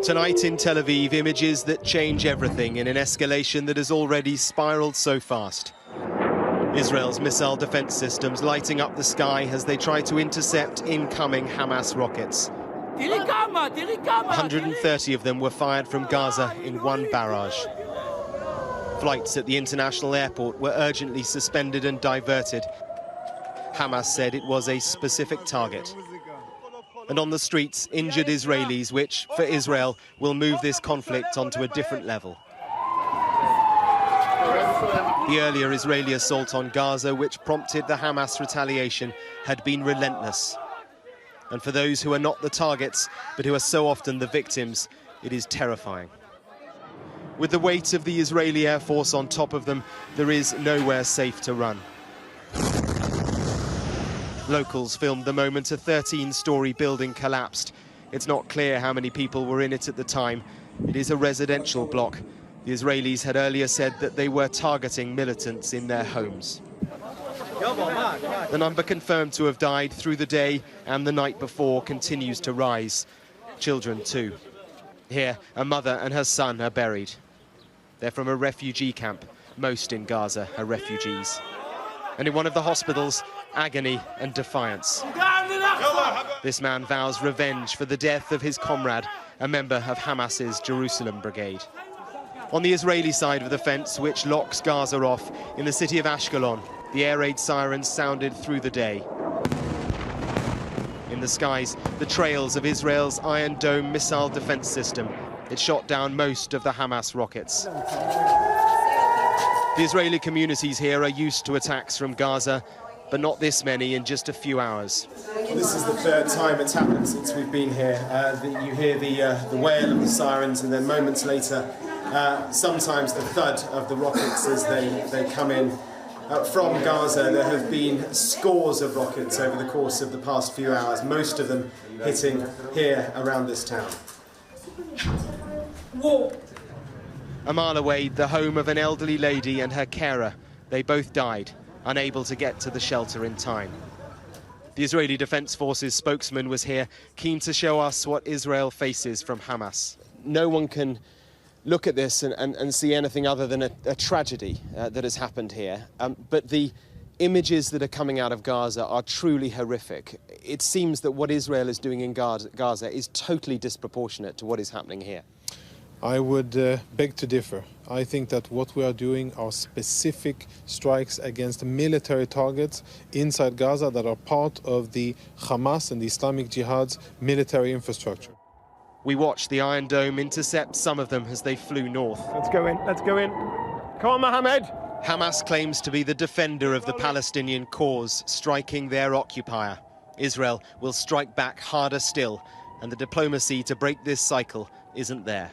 Tonight in Tel Aviv, images that change everything in an escalation that has already spiraled so fast. Israel's missile defense systems lighting up the sky as they try to intercept incoming Hamas rockets. 130 of them were fired from Gaza in one barrage. Flights at the international airport were urgently suspended and diverted. Hamas said it was a specific target. And on the streets, injured Israelis, which, for Israel, will move this conflict onto a different level. The earlier Israeli assault on Gaza, which prompted the Hamas retaliation, had been relentless. And for those who are not the targets, but who are so often the victims, it is terrifying. With the weight of the Israeli Air Force on top of them, there is nowhere safe to run. Locals filmed the moment a 13-story building collapsed. It's not clear how many people were in it at the time. It is a residential block. The Israelis had earlier said that they were targeting militants in their homes. The number confirmed to have died through the day and the night before continues to rise. Children too. Here, a mother and her son are buried. They're from a refugee camp. Most in Gaza are refugees. And in one of the hospitals, agony and defiance. This man vows revenge for the death of his comrade, a member of Hamas's Jerusalem brigade. On the Israeli side of the fence, which locks Gaza off, in the city of Ashkelon, the air raid sirens sounded through the day. In the skies, the trails of Israel's Iron Dome missile defense system. It shot down most of the Hamas rockets. The Israeli communities here are used to attacks from Gaza, but not this many in just a few hours. This is the third time it's happened since we've been here. You hear the wail of the sirens, and then moments later, sometimes the thud of the rockets as they come in. From Gaza, there have been scores of rockets over the course of the past few hours, most of them hitting here around this town. Whoa. A mile away, the home of an elderly lady and her carer. They both died, unable to get to the shelter in time. The Israeli Defense Forces spokesman was here, keen to show us what Israel faces from Hamas. No one can look at this and see anything other than a tragedy that has happened here. But the images that are coming out of Gaza are truly horrific. It seems that what Israel is doing in Gaza is totally disproportionate to what is happening here. I would beg to differ. I think that what we are doing are specific strikes against military targets inside Gaza that are part of the Hamas and the Islamic Jihad's military infrastructure. We watched the Iron Dome intercept some of them as they flew north. Let's go in, let's go in. Come on, Mohammed. Hamas claims to be the defender of the Palestinian cause, striking their occupier. Israel will strike back harder still, and the diplomacy to break this cycle isn't there.